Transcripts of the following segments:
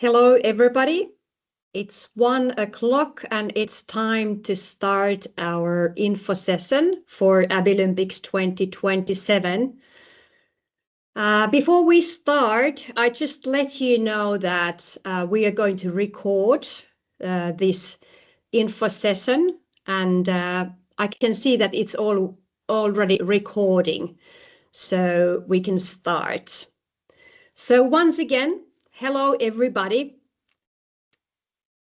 Hello, everybody. It's 1 o'clock and it's time to start our info session for Abilympics 2027. Before we start, I just let you know that we are going to record this info session, and I can see that it's already recording, so we can start. So once again, hello, everybody.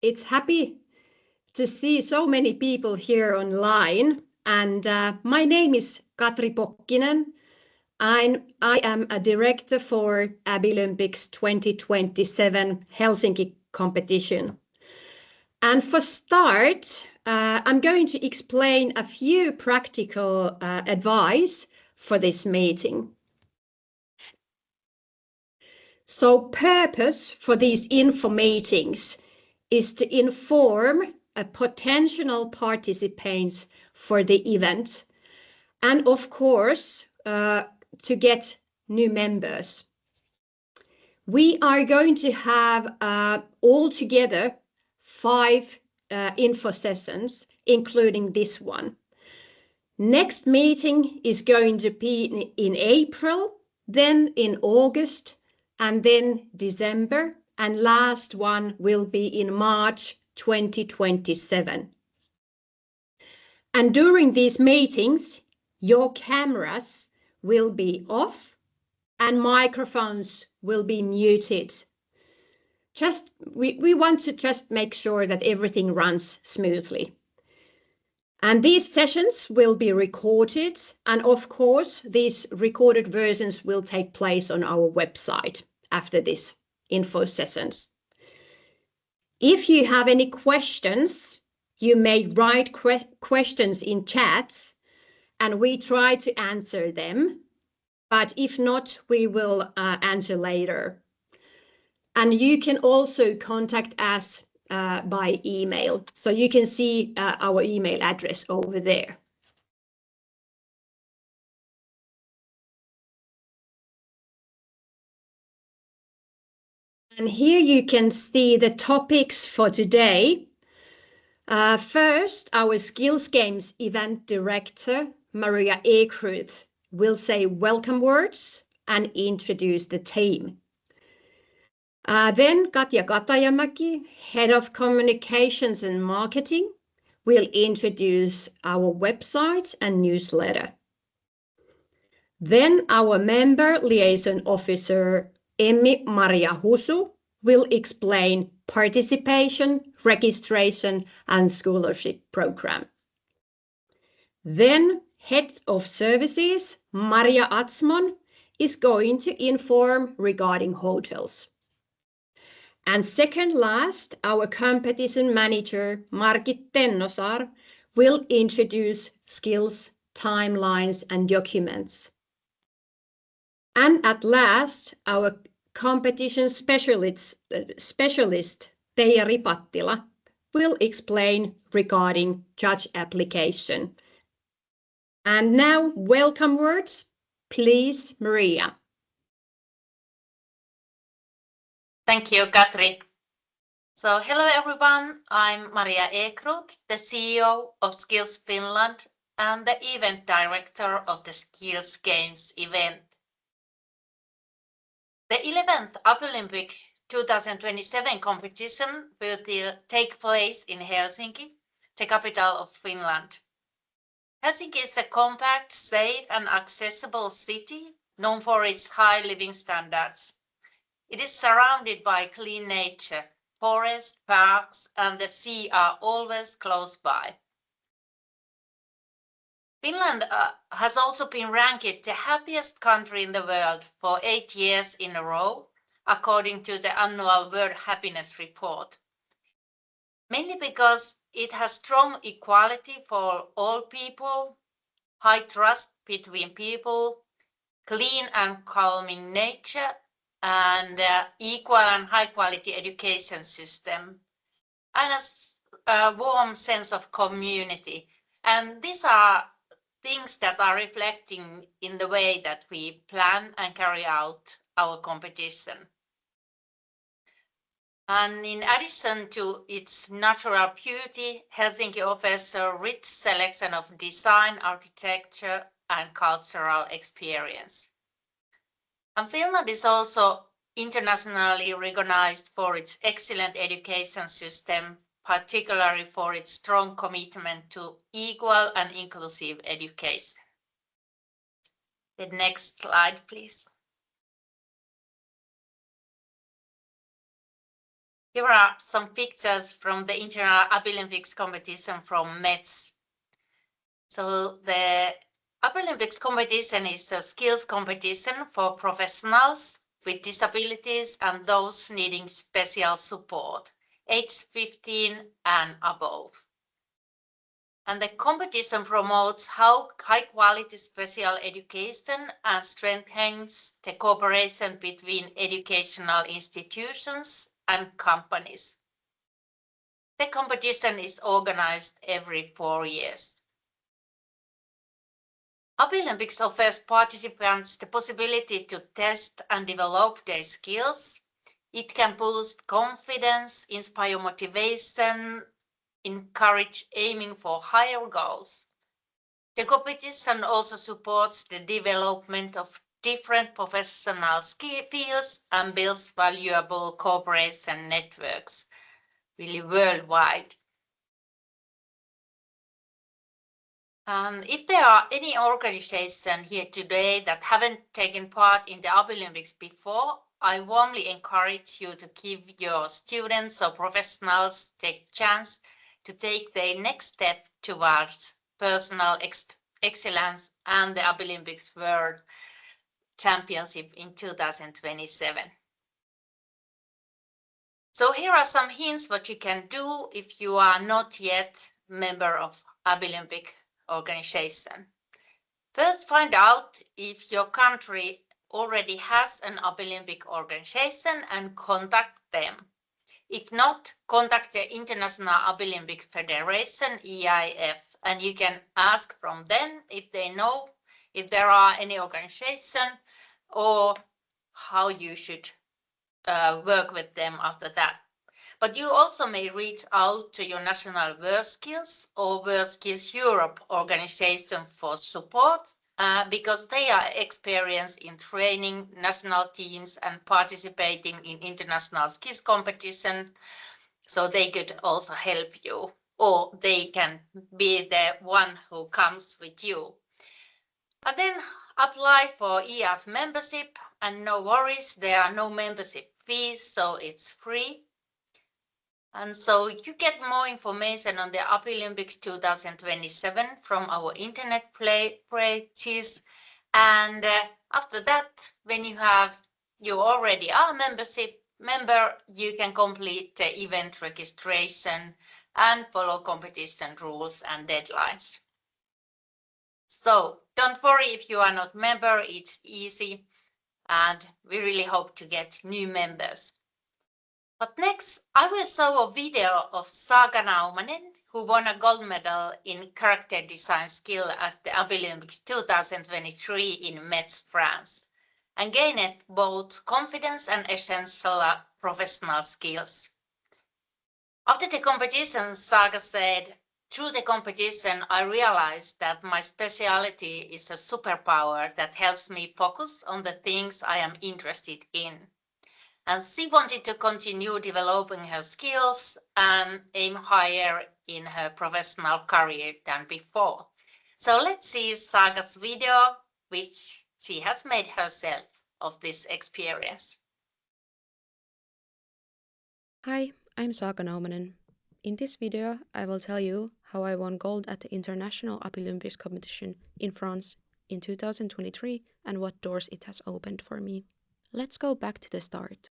It's happy to see so many people here online. And my name is Katri Pokkinen. I am a director for Abilympics 2027 Helsinki competition. And for start, I'm going to explain a few practical advice for this meeting. So purpose for these info meetings is to inform potential participants for the event, and of course, to get new members. We are going to have altogether 5 info sessions, including this one. Next meeting is going to be in April, then in August, and then December, and last one will be in March 2027. And during these meetings, your cameras will be off and microphones will be muted. We want to just make sure that everything runs smoothly. And these sessions will be recorded, and of course, these recorded versions will take place on our website after this info sessions. If you have any questions, you may write questions in chat, and we try to answer them. But if not, we will answer later. And you can also contact us by email. So you can see our email address over there. And here you can see the topics for today. First, our Skills Games event director, Maria Ekruth, will say welcome words and introduce the team. Then Katja Katajamäki, Head of Communications and Marketing, will introduce our website and newsletter. Then our Member Liaison Officer, Emmi-Maria Husu, will explain participation, registration, and scholarship program. Then Head of Services, Maria Atzmon, is going to inform regarding hotels. And second last, our competition manager, Margit Tennosaar, will introduce skills, timelines, and documents. And at last, our competition specialist Teija Ripattila will explain regarding judge application. And now, welcome words. Please, Maria. Thank you, Katri. So hello everyone, I'm Maria Ekruth, the CEO of Skills Finland and the event director of the Skills Games event. The 11th Abilympic 2027 competition will take place in Helsinki, the capital of Finland. Helsinki is a compact, safe and accessible city known for its high living standards. It is surrounded by clean nature. Forests, parks, and the sea are always close by. Finland has also been ranked the happiest country in the world for 8 years in a row, according to the annual World Happiness Report. Mainly because it has strong equality for all people, high trust between people, clean and calming nature, and equal and high quality education system, and a warm sense of community. And these are things that are reflecting in the way that we plan and carry out our competition. And in addition to its natural beauty, Helsinki offers a rich selection of design, architecture, and cultural experience. And Finland is also internationally recognized for its excellent education system, particularly for its strong commitment to equal and inclusive education. The next slide, please. Here are some pictures from the International Olympics competition from Metz. So the Olympics competition is a skills competition for professionals with disabilities and those needing special support, age 15 and above. And the competition promotes how high quality special education and strengthens the cooperation between educational institutions and companies. The competition is organized every 4 years. Olympics offers participants the possibility to test and develop their skills. It can boost confidence, inspire motivation, encourage aiming for higher goals. The competition also supports the development of different professional fields and builds valuable cooperation networks, really worldwide. If there are any organizations here today that haven't taken part in the Olympics before, I warmly encourage you to give your students or professionals the chance to take their next step towards personal excellence and the Olympics World Championship in 2027. So here are some hints what you can do if you are not yet a member of Olympic organization. First, find out if your country already has an Olympic organization and contact them. If not, contact the International Olympic Federation, EIF, and you can ask from them if they know if there are any organization or how you should work with them after that. But you also may reach out to your national WorldSkills or WorldSkills Europe organization for support because they are experienced in training national teams and participating in international skills competition. So they could also help you, or they can be the one who comes with you. And then apply for EIF membership, and no worries, there are no membership fees, so it's free. And so you get more information on the Olympics 2027 from our internet pages. And after that, when you already are member, you can complete the event registration and follow competition rules and deadlines. So don't worry if you are not member, it's easy. And we really hope to get new members. But next, I will show a video of Saga Naumanen, who won a gold medal in character design skill at the Olympics 2023 in Metz, France, and gained both confidence and essential professional skills. After the competition, Saga said, "Through the competition, I realized that my specialty is a superpower that helps me focus on the things I am interested in." And she wanted to continue developing her skills and aim higher in her professional career than before. So let's see Saga's video, which she has made herself of this experience. Hi, I'm Saga Naumanen. In this video, I will tell you how I won gold at the International Olympics competition in France in 2023 and what doors it has opened for me. Let's go back to the start.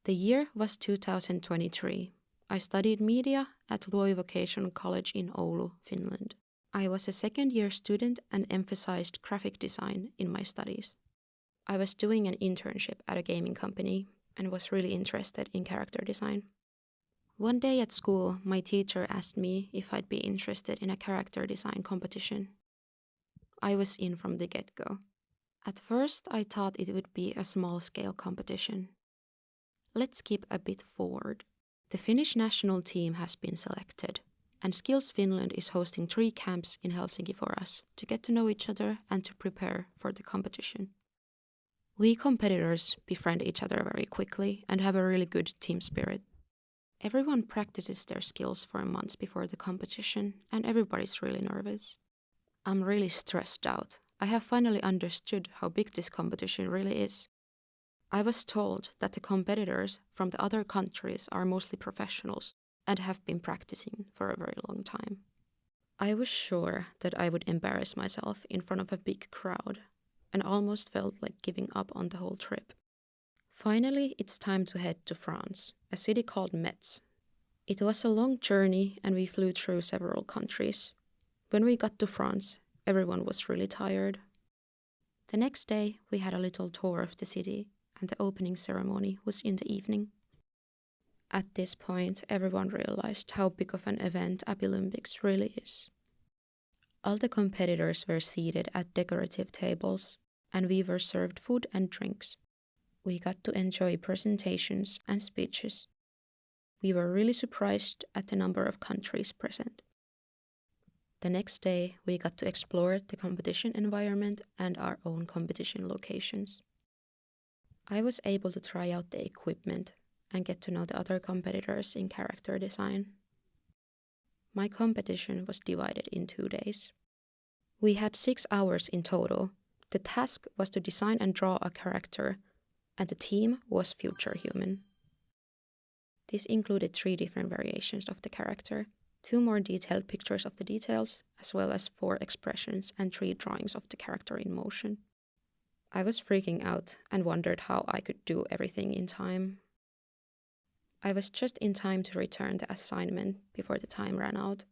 The year was 2023. I studied media at Luovi Vocational College in Oulu, Finland. I was a second-year student and emphasized graphic design in my studies. I was doing an internship at a gaming company and was really interested in character design. One day at school, my teacher asked me if I'd be interested in a character design competition. I was in from the get-go. At first, I thought it would be a small-scale competition. let's skip a bit forward. The Finnish national team has been selected, and Skills Finland is hosting 3 camps in Helsinki for us to get to know each other and to prepare for the competition. We competitors befriend each other very quickly and have a really good team spirit. Everyone practices their skills for months before the competition, and everybody's really nervous. I'm really stressed out. I have finally understood how big this competition really is. I was told that the competitors from the other countries are mostly professionals and have been practicing for a very long time. I was sure that I would embarrass myself in front of a big crowd and almost felt like giving up on the whole trip. Finally, it's time to head to France, a city called Metz. It was a long journey and we flew through several countries. When we got to France, everyone was really tired. The next day, we had a little tour of the city and the opening ceremony was in the evening. At this point, everyone realized how big of an event Abilympics really is. All the competitors were seated at decorative tables, and we were served food and drinks. We got to enjoy presentations and speeches. We were really surprised at the number of countries present. The next day, we got to explore the competition environment and our own competition locations. I was able to try out the equipment and get to know the other competitors in character design. My competition was divided in 2 days. We had 6 hours in total. The task was to design and draw a character, and the theme was Future Human. This included 3 different variations of the character, 2 more detailed pictures of the details, as well as 4 expressions and 3 drawings of the character in motion. I was freaking out and wondered how I could do everything in time. I was just in time to return the assignment before the time ran out.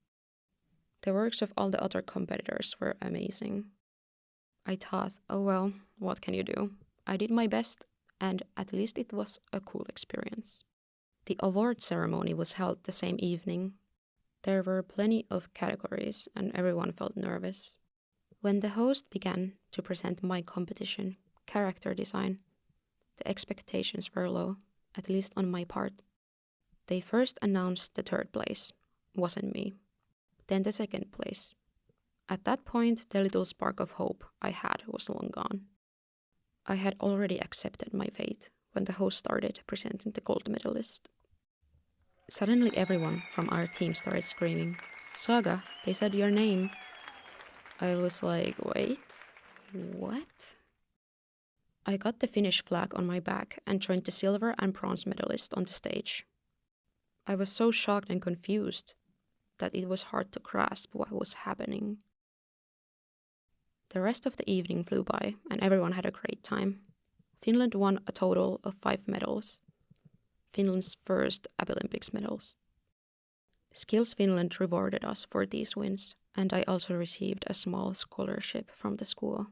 The works of all the other competitors were amazing. I thought, oh well, what can you do? I did my best, and at least it was a cool experience. The award ceremony was held the same evening. There were plenty of categories, and everyone felt nervous. When the host began to present my competition, character design, the expectations were low, at least on my part. They first announced the 3rd place, wasn't me, then the 2nd place. At that point, the little spark of hope I had was long gone. I had already accepted my fate when the host started presenting the gold medalist. Suddenly everyone from our team started screaming, "Saga, they said your name." I was like, wait, what? I got the Finnish flag on my back and joined the silver and bronze medalist on the stage. I was so shocked and confused that it was hard to grasp what was happening. The rest of the evening flew by and everyone had a great time. Finland won a total of 5 medals, Finland's first Abilympics medals. Skills Finland rewarded us for these wins, and I also received a small scholarship from the school.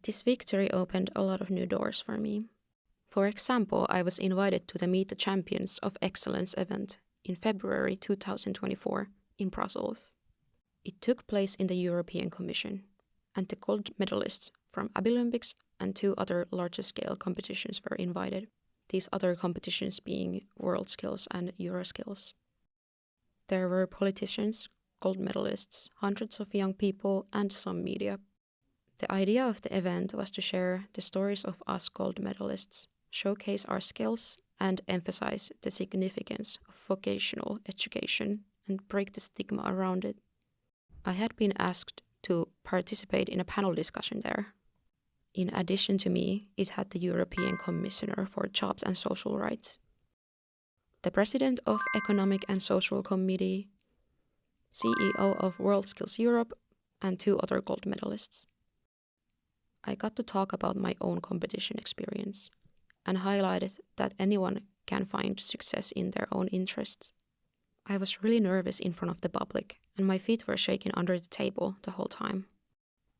This victory opened a lot of new doors for me. For example, I was invited to the Meet the Champions of Excellence event in February 2024 in Brussels. It took place in the European Commission, and the gold medalists from Abilympics and 2 other larger scale competitions were invited, these other competitions being World Skills and Euroskills. There were politicians, gold medalists, hundreds of young people, and some media. The idea of the event was to share the stories of us gold medalists, showcase our skills, and emphasize the significance of vocational education and break the stigma around it. I had been asked to participate in a panel discussion there. In addition to me, it had the European Commissioner for Jobs and Social Rights, the President of Economic and Social Committee, CEO of World Skills Europe, and 2 other gold medalists. I got to talk about my own competition experience and highlighted that anyone can find success in their own interests. I was really nervous in front of the public, and my feet were shaking under the table the whole time.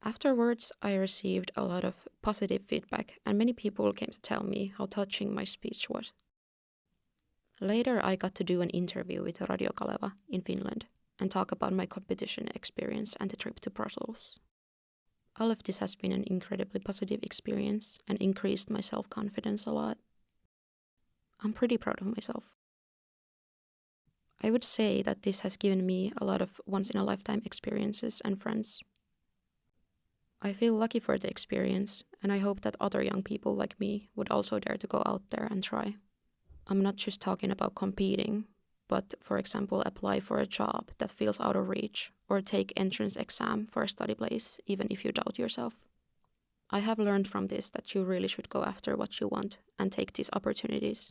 Afterwards, I received a lot of positive feedback, and many people came to tell me how touching my speech was. Later, I got to do an interview with Radio Kaleva in Finland and talk about my competition experience and the trip to Brussels. All of this has been an incredibly positive experience and increased my self-confidence a lot. I'm pretty proud of myself. I would say that this has given me a lot of once-in-a-lifetime experiences and friends. I feel lucky for the experience, and I hope that other young people like me would also dare to go out there and try. I'm not just talking about competing, but, for example, apply for a job that feels out of reach, or take entrance exam for a study place, even if you doubt yourself. I have learned from this that you really should go after what you want and take these opportunities.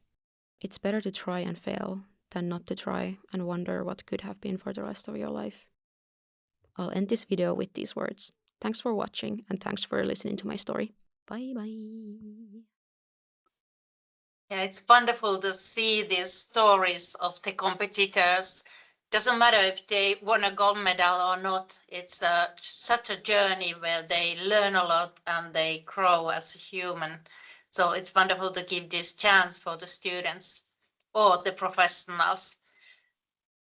It's better to try and fail than not to try and wonder what could have been for the rest of your life. I'll end this video with these words. Thanks for watching and thanks for listening to my story. Bye bye. Yeah, it's wonderful to see these stories of the competitors. Doesn't matter if they won a gold medal or not. It's such a journey where they learn a lot and they grow as a human. So it's wonderful to give this chance for the students or the professionals.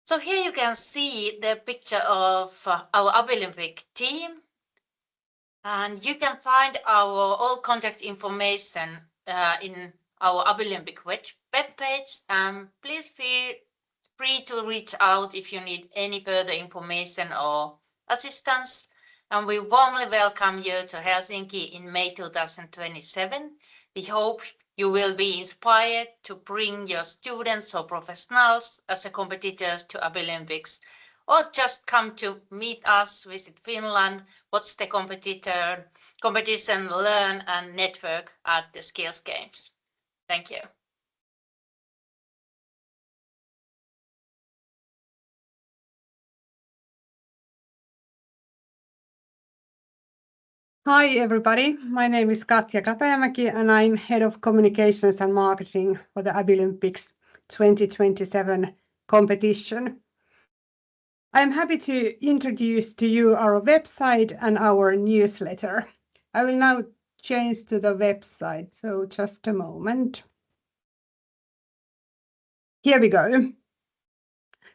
So here you can see the picture of our Abilympic team. And you can find our all contact information in our Abilympic webpage. Please feel free to reach out if you need any further information or assistance. And we warmly welcome you to Helsinki in May 2027. We hope you will be inspired to bring your students or professionals as a competitors to Abilympics, or just come to meet us, visit Finland, watch the competition, learn and network at the Skills Games. Thank you. Hi everybody, my name is Katja Katajamäki and I'm Head of Communications and Marketing for the Abilympics 2027 competition. I'm happy to introduce to you our website and our newsletter. I will now change to the website, so just a moment. Here we go.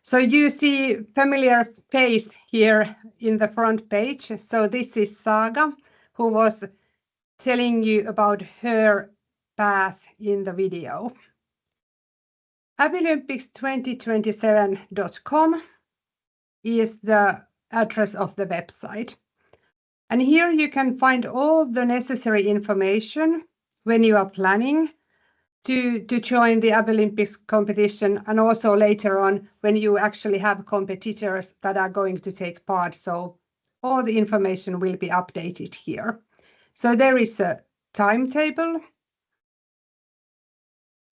So you see familiar face here in the front page. So this is Saga, who was telling you about her path in the video. Abilympics2027.com is the address of the website. And here you can find all the necessary information when you are planning to join the Abilympics competition, and also later on when you actually have competitors that are going to take part. So all the information will be updated here. So there is a timetable.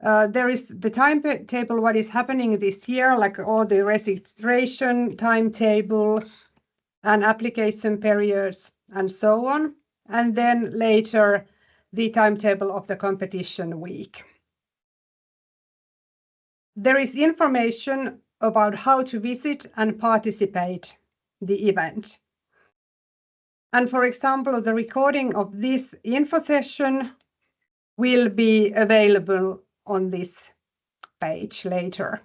There is the timetable, what is happening this year, like all the registration timetable and application periods and so on. And then later, the timetable of the competition week. There is information about how to visit and participate the event. And for example, the recording of this info session will be available on this page later.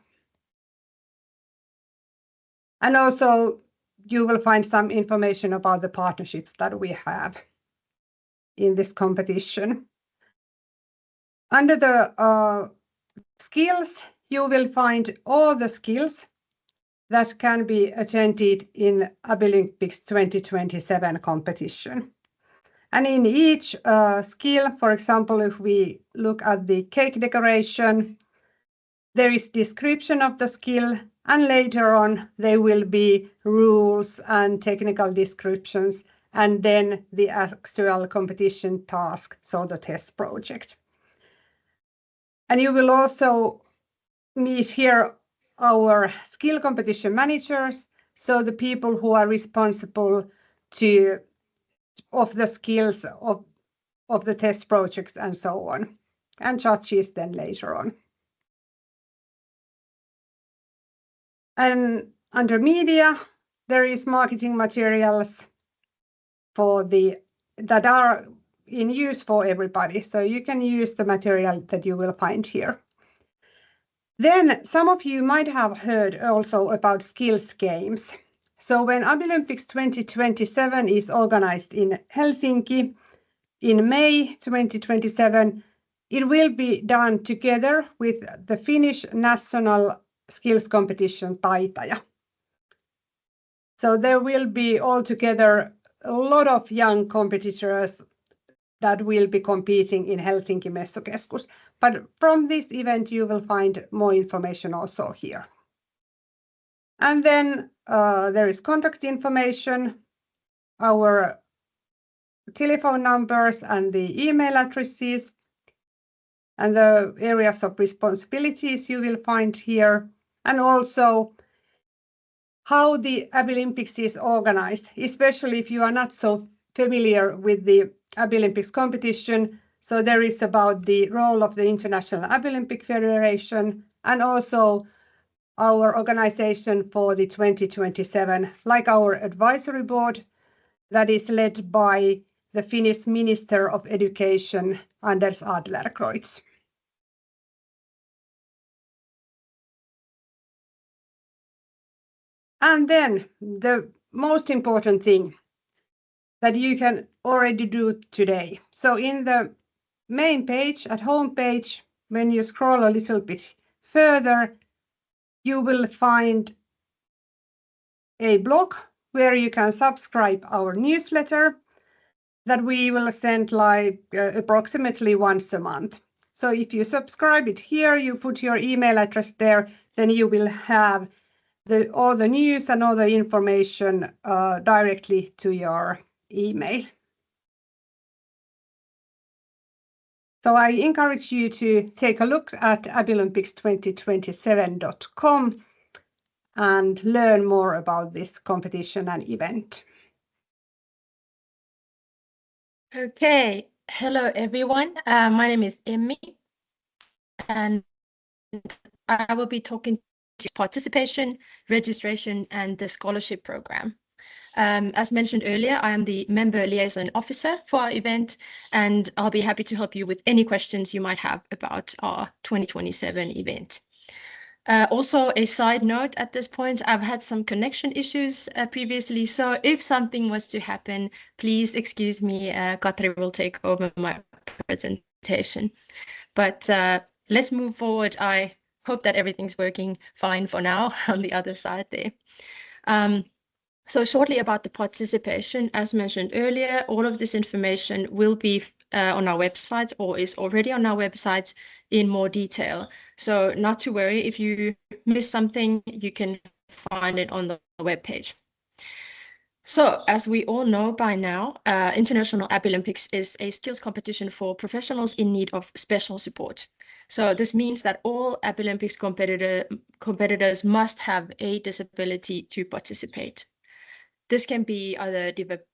And also you will find some information about the partnerships that we have in this competition. Under the skills, you will find all the skills that can be attended in Abilympics 2027 competition. And in each skill, for example, if we look at the cake decoration, there is description of the skill, and later on there will be rules and technical descriptions, and then the actual competition task, so the test project. And you will also meet here our skill competition managers, so the people who are responsible of the skills of the test projects and so on, and judges then later on. And under media, there is marketing materials that are in use for everybody. So you can use the material that you will find here. Then some of you might have heard also about Skills Games. So when Abilympics 2027 is organized in Helsinki in May 2027, it will be done together with the Finnish national skills competition Taitaja. So there will be altogether a lot of young competitors that will be competing in Helsinki Messukeskus. But from this event, you will find more information also here. And then there is contact information, our telephone numbers and the email addresses, and the areas of responsibilities you will find here, and also how the Abilympics is organized, especially if you are not so familiar with the Abilympics competition. So there is about the role of the International Abilympic Federation and also our organization for the 2027, like our advisory board that is led by the Finnish Minister of Education, Anders Adlercreutz. And then the most important thing that you can already do today. So in the main page, at home page, when you scroll a little bit further, you will find a blog where you can subscribe our newsletter that we will send like approximately once a month. So if you subscribe it here, you put your email address there, then you will have all the news and all the information directly to your email. So I encourage you to take a look at abilympics2027.com and learn more about this competition and event. Okay, hello everyone. My name is Emmy, and I will be talking to participation, registration, and the scholarship program. As mentioned earlier, I am the member liaison officer for our event, and I'll be happy to help you with any questions you might have about our 2027 event. Also, a side note at this point, I've had some connection issues previously, so if something was to happen, please excuse me, Katri will take over my presentation. But let's move forward. I hope that everything's working fine for now on the other side there. So shortly about the participation, as mentioned earlier, all of this information will be on our website or is already on our website in more detail. So not to worry, if you miss something, you can find it on the webpage. So as we all know by now, International Abilympics is a skills competition for professionals in need of special support. So this means that all Abilympics competitors must have a disability to participate. This can be either developmental,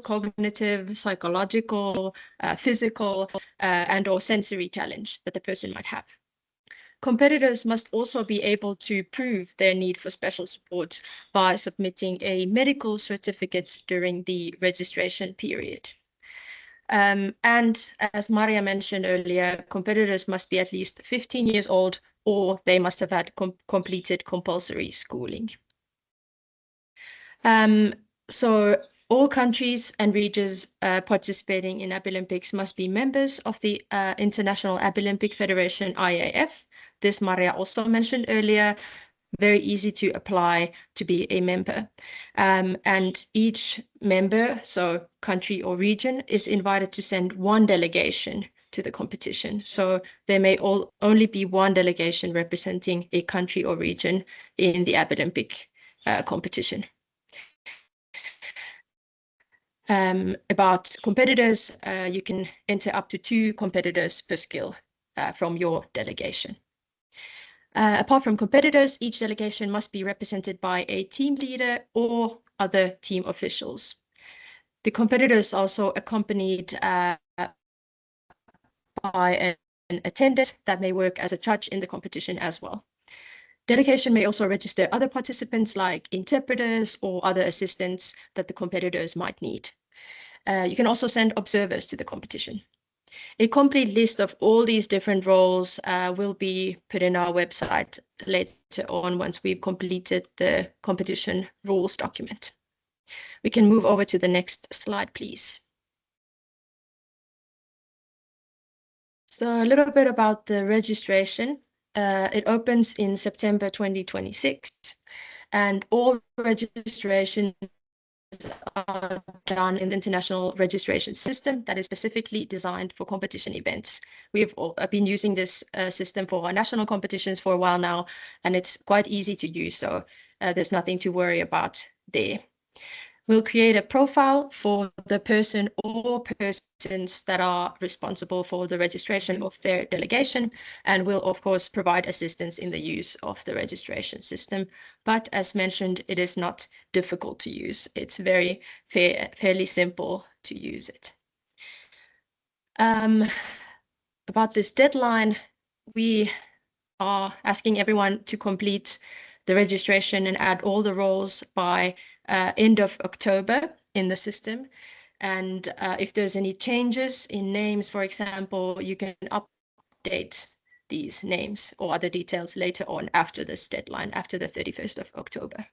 cognitive, psychological, physical, and or sensory challenge that the person might have. Competitors must also be able to prove their need for special support by submitting a medical certificate during the registration period. And as Maria mentioned earlier, competitors must be at least 15 years old or they must have had completed compulsory schooling. So all countries and regions participating in Abilympics must be members of the International Abilympic Federation, IAF. This Maria also mentioned earlier, very easy to apply to be a member. And each member, so country or region, is invited to send one delegation to the competition. So there may only be one delegation representing a country or region in the Abilympic competition. About competitors, you can enter up to 2 competitors per skill from your delegation. Apart from competitors, each delegation must be represented by a team leader or other team officials. The competitors also accompanied by an attendant that may work as a judge in the competition as well. Delegation may also register other participants like interpreters or other assistants that the competitors might need. You can also send observers to the competition. A complete list of all these different roles will be put in our website later on once we've completed the competition rules document. We can move over to the next slide, please. So a little bit about the registration. It opens in September 2026, and all registrations are done in the international registration system that is specifically designed for competition events. We've been using this system for our national competitions for a while now, and it's quite easy to use, so there's nothing to worry about there. We'll create a profile for the person or persons that are responsible for the registration of their delegation, and we'll of course provide assistance in the use of the registration system. But as mentioned, it is not difficult to use. It's fairly simple to use it. About this deadline, we are asking everyone to complete the registration and add all the roles by end of October in the system. And if there's any changes in names, for example, you can update these names or other details later on after this deadline, after the 31st of October.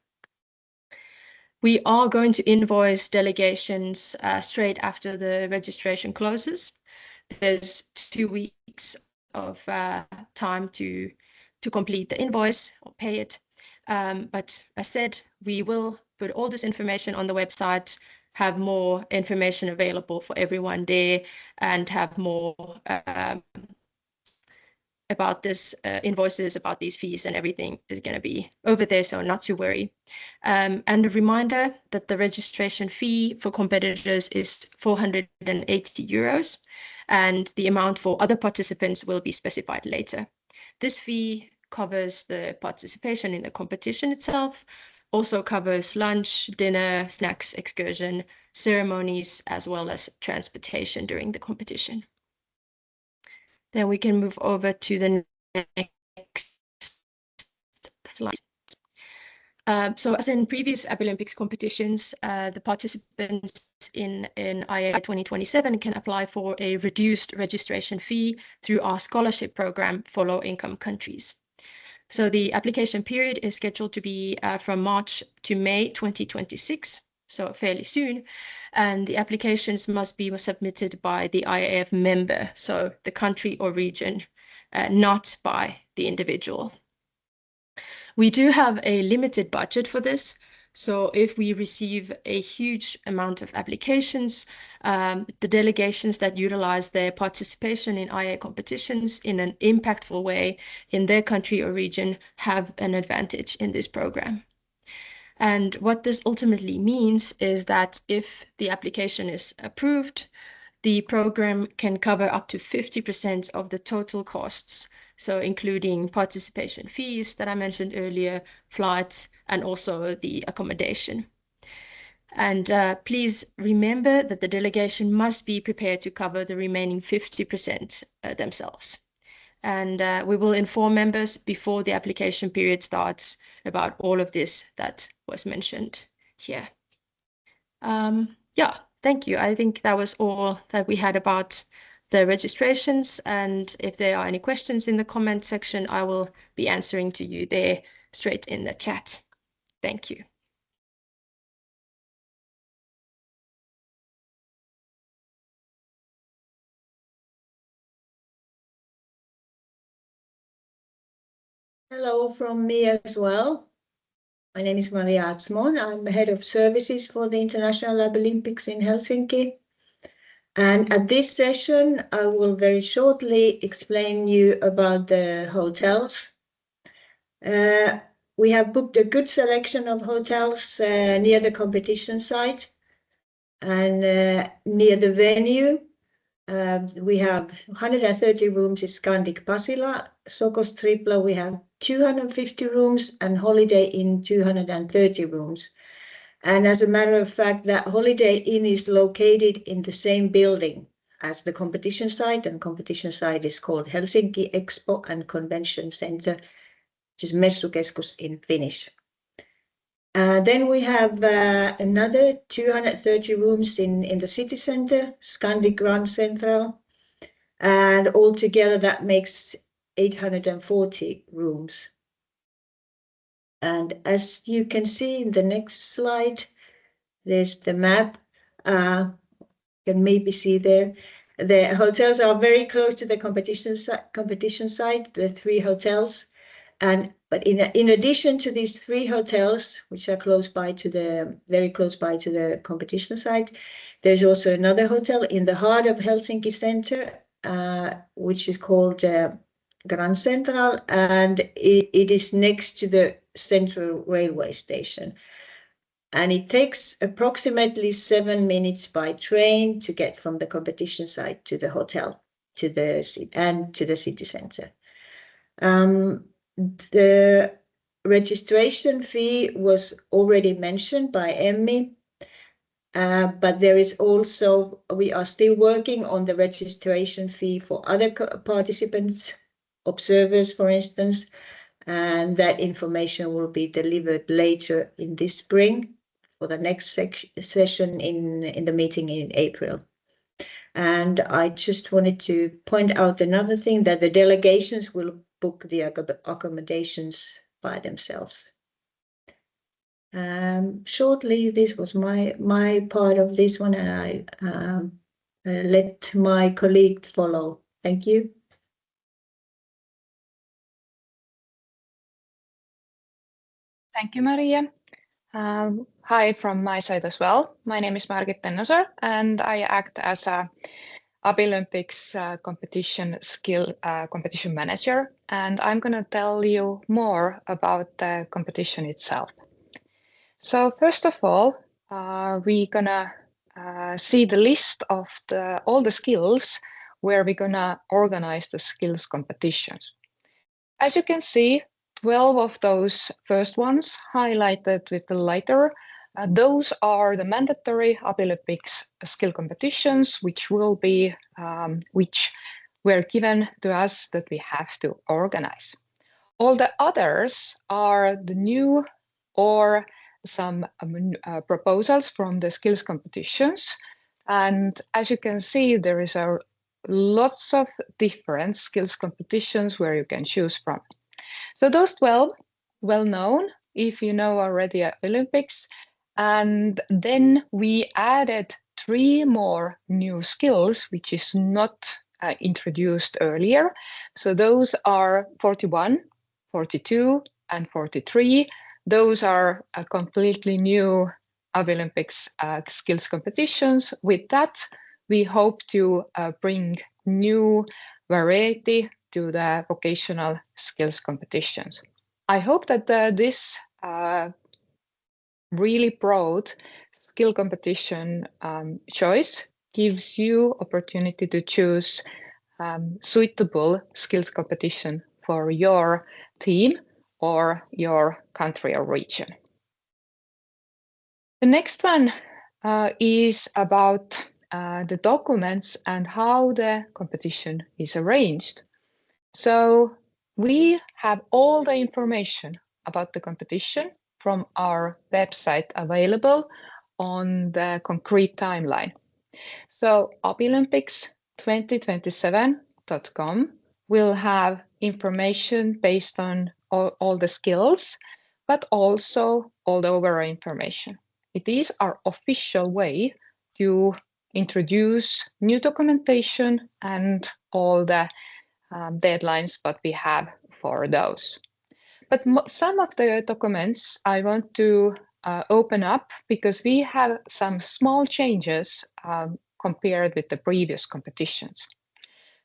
We are going to invoice delegations straight after the registration closes. There's 2 weeks of time to complete the invoice or pay it. But as said, we will put all this information on the website, have more information available for everyone there, and have more about this invoices, about these fees, and everything is going to be over there, so not to worry. And a reminder that the registration fee for competitors is 480 euros, and the amount for other participants will be specified later. This fee covers the participation in the competition itself, also covers lunch, dinner, snacks, excursion, ceremonies, as well as transportation during the competition. Then we can move over to the next slide. So as in previous Abilympics competitions, the participants in IAA 2027 can apply for a reduced registration fee through our scholarship program for low-income countries. So the application period is scheduled to be from March to May 2026, so fairly soon. And the applications must be submitted by the IAF member, so the country or region, not by the individual. We do have a limited budget for this. So if we receive a huge amount of applications, the delegations that utilize their participation in IA competitions in an impactful way in their country or region have an advantage in this program. And what this ultimately means is that if the application is approved, the program can cover up to 50% of the total costs, so including participation fees that I mentioned earlier, flights, and also the accommodation. And please remember that the delegation must be prepared to cover the remaining 50% themselves. And we will inform members before the application period starts about all of this that was mentioned here. Yeah, thank you. I think that was all that we had about the registrations. And if there are any questions in the comment section, I will be answering to you there straight in the chat. Thank you. Hello from me as well. My name is Maria Atsmon. I'm head of services for the International Abilympics in Helsinki. And at this session, I will very shortly explain you about the hotels. We have booked a good selection of hotels near the competition site and near the venue. We have 130 rooms in Scandic Pasila, Sokos Tripla, we have 250 rooms, and Holiday Inn 230 rooms. And as a matter of fact, that Holiday Inn is located in the same building as the competition site, and competition site is called Helsinki Expo and Convention Center, which is Messukeskus in Finnish. Then we have another 230 rooms in the city center, Scandic Grand Central, and altogether that makes 840 rooms. And as you can see in the next slide, there's the map. You can maybe see there. The hotels are very close to the competition site, the 3 hotels. But in addition to these 3 hotels, which are very close by to the competition site, there's also another hotel in the heart of Helsinki center, which is called Grand Central, and it is next to the Central Railway Station. And it takes approximately 7 minutes by train to get from the competition site to the hotel, to the city center. The registration fee was already mentioned by Emmi, but there is also, we are still working on the registration fee for other participants, observers, for instance, and that information will be delivered later in this spring for the next session in the meeting in April. And I just wanted to point out another thing, that the delegations will book the accommodations by themselves. Shortly, this was my part of this one, and I let my colleague follow. Thank you. Thank you, Maria. Hi from my side as well. My name is Margit Tennosaar, and I act as a Abilympics competition manager, and I'm going to tell you more about the competition itself. So first of all, we're going to see the list of all the skills where we're going to organize the skills competitions. As you can see, 12 of those first ones highlighted with the lighter, those are the mandatory Abilympics skill competitions, which were given to us that we have to organize. All the others are the new or some proposals from the skills competitions. And as you can see, there is lots of different skills competitions where you can choose from. So those 12, well known, if you know already at Olympics. And then we added 3 more new skills, which is not introduced earlier. So those are 41, 42, and 43. Those are completely new Olympics skills competitions. With that, we hope to bring new variety to the vocational skills competitions. I hope that this really broad skill competition choice gives you opportunity to choose suitable skills competition for your team or your country or region. The next one is about the documents and how the competition is arranged. So we have all the information about the competition from our website available on the concrete timeline. So Abilympics2027.com will have information based on all the skills, but also all the overall information. It is our official way to introduce new documentation and all the deadlines that we have for those. But some of the documents I want to open up because we have some small changes compared with the previous competitions.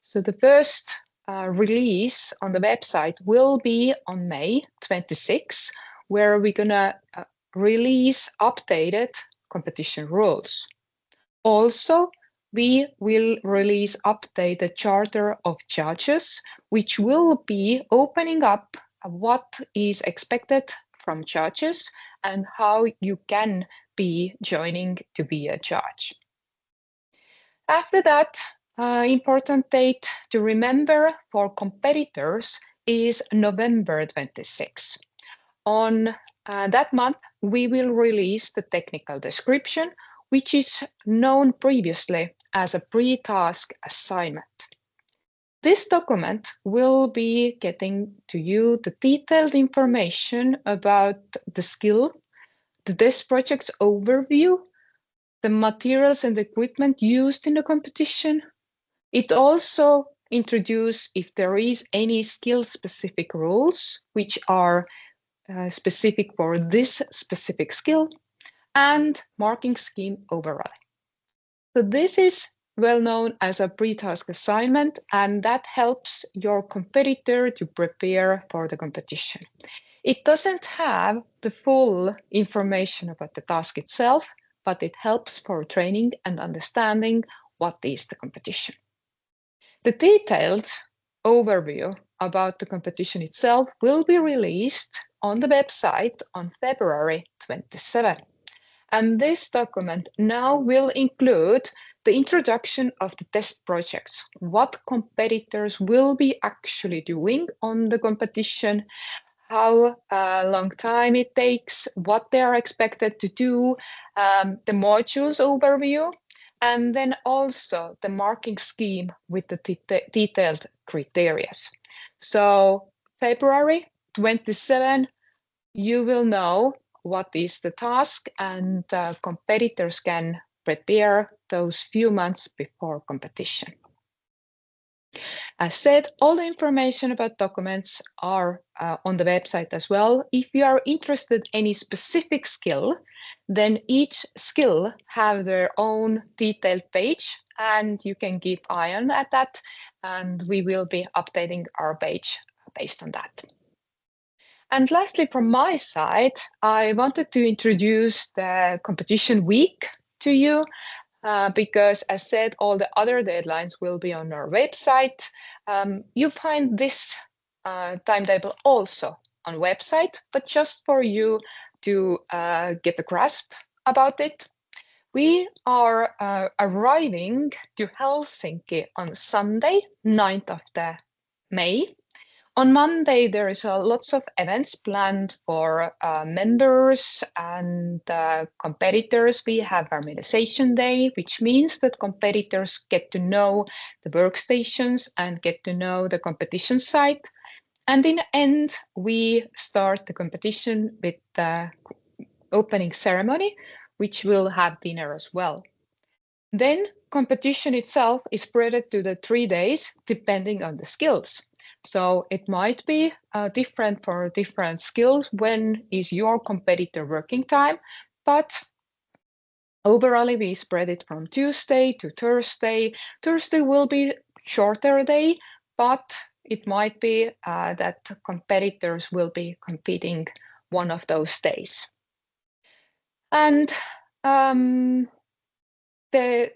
So the first release on the website will be on May 26, where we're going to release updated competition rules. Also, we will release updated Charter of Judges, which will be opening up what is expected from judges and how you can be joining to be a judge. After that, important date to remember for competitors is November 26. On that month, we will release the technical description, which is known previously as a pre-task assignment. This document will be getting to you the detailed information about the skill, the test project's overview, the materials and equipment used in the competition. It also introduces if there is any skill-specific rules which are specific for this specific skill, and marking scheme overall. So this is well known as a pre-task assignment, and that helps your competitor to prepare for the competition. It doesn't have the full information about the task itself, but it helps for training and understanding what is the competition. The detailed overview about the competition itself will be released on the website on February 27. And this document now will include the introduction of the test projects, what competitors will be actually doing on the competition, how long time it takes, what they are expected to do, the modules overview, and then also the marking scheme with the detailed criteria. So February 27, you will know what is the task, and competitors can prepare those few months before competition. As said, all the information about documents are on the website as well. If you are interested in any specific skill, then each skill have their own detailed page, and you can keep eye on at that, and we will be updating our page based on that. And lastly, from my side, I wanted to introduce the competition week to you because, as said, all the other deadlines will be on our website. You find this timetable also on website, but just for you to get a grasp about it. We are arriving to Helsinki on Sunday, 9th of May. On Monday, there is lots of events planned for members and competitors. We have Harmonization Day, which means that competitors get to know the workstations and get to know the competition site. And in the end, we start the competition with the opening ceremony, which will have dinner as well. Then competition itself is spread to the 3 days, depending on the skills. So it might be different for different skills. When is your competitor working time? But overall, we spread it from Tuesday to Thursday. Thursday will be shorter day, but it might be that competitors will be competing one of those days. And the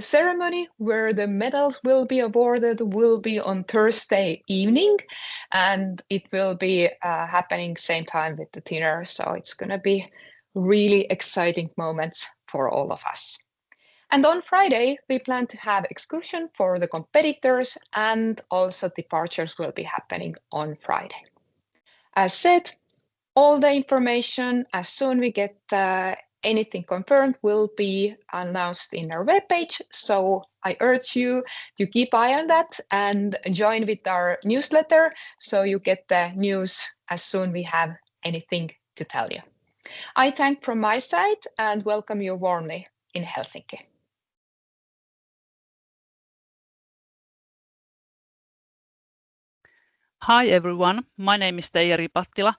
ceremony where the medals will be awarded will be on Thursday evening, and it will be happening same time with the dinner. So it's going to be really exciting moments for all of us. And on Friday, we plan to have excursion for the competitors, and also departures will be happening on Friday. As said, all the information, as soon we get anything confirmed, will be announced in our webpage. So I urge you to keep eye on that and join with our newsletter so you get the news as soon we have anything to tell you. I thank from my side and welcome you warmly in Helsinki. Hi everyone, my name is Teija Ripattila.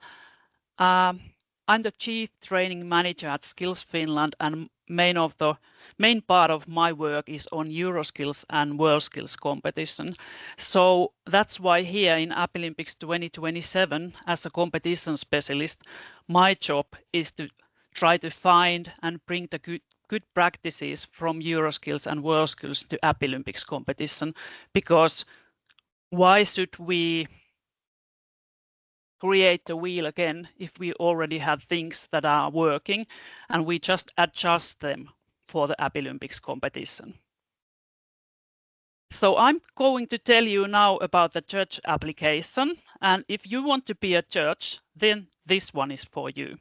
I'm the Chief Training Manager at Skills Finland, and main part of my work is on Euroskills and WorldSkills competition. So that's why here in Apilympics 2027, as a competition specialist, my job is to try to find and bring the good practices from Euroskills and WorldSkills to Apilympics competition, because why should we create the wheel again if we already have things that are working and we just adjust them for the Apilympics competition. So I'm going to tell you now about the judge application, and if you want to be a judge, then this one is for you.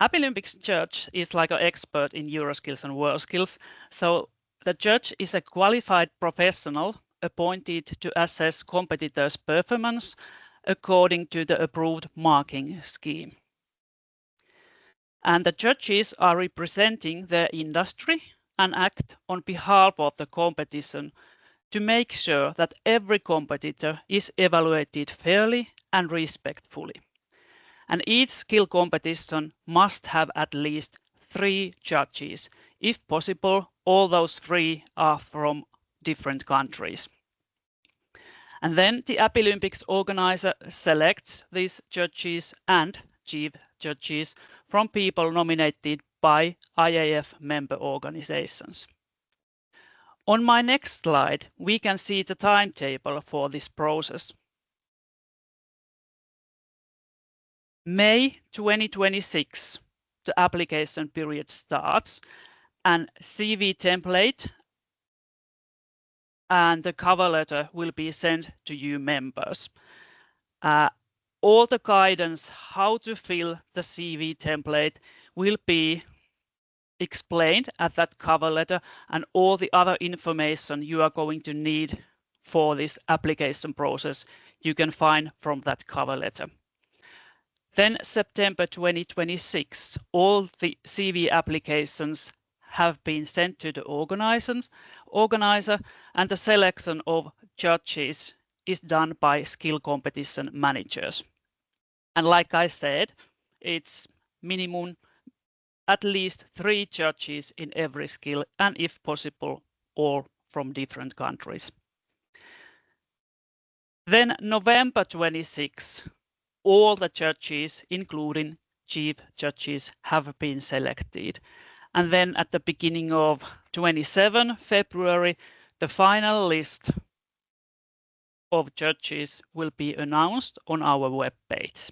Apilympics judge is like an expert in Euroskills and WorldSkills. So the judge is a qualified professional appointed to assess competitors' performance according to the approved marking scheme. And the judges are representing the industry and act on behalf of the competition to make sure that every competitor is evaluated fairly and respectfully. And each skill competition must have at least 3 judges. If possible, all those 3 are from different countries. And then the Apilympics organizer selects these judges and chief judges from people nominated by IAF member organizations. On my next slide, we can see the timetable for this process. May 2026, the application period starts, and CV template and the cover letter will be sent to you members. All the guidance how to fill the CV template will be explained at that cover letter, and all the other information you are going to need for this application process you can find from that cover letter. Then September 2026, all the CV applications have been sent to the organizer, and the selection of judges is done by skill competition managers. And like I said, it's minimum at least 3 judges in every skill, and if possible, all from different countries. Then November 26, all the judges, including chief judges, have been selected. And then at the beginning of 27 February, the final list of judges will be announced on our webpage.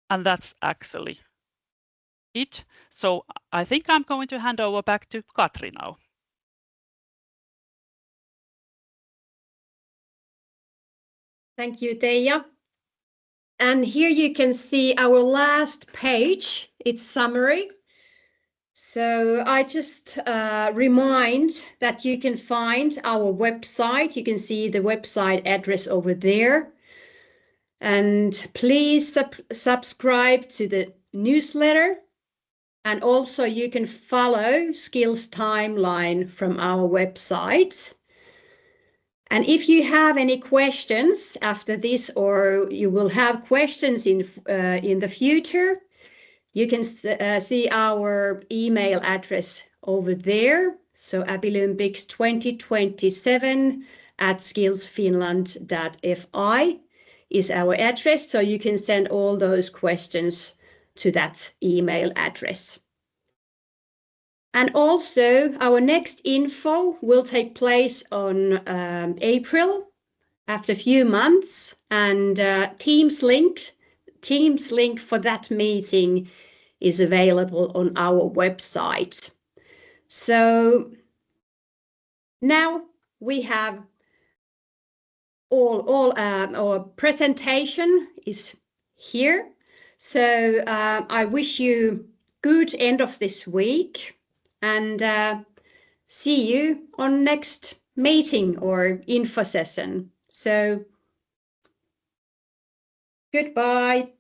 And that's actually it. So I think I'm going to hand over back to Katri now. Thank you, Teija. And here you can see our last page, it's summary. So I just remind that you can find our website. You can see the website address over there. And please subscribe to the newsletter. And also you can follow Skills Timeline from our website. And if you have any questions after this, or you will have questions in the future, you can see our email address over there. So Apilympics 2027@skillsfinland.fi is our address. So you can send all those questions to that email address. And also our next info will take place on April after a few months, and Teams link for that meeting is available on our website. So now we have all our presentation is here. So I wish you good end of this week, and see you on next meeting or info session. So goodbye.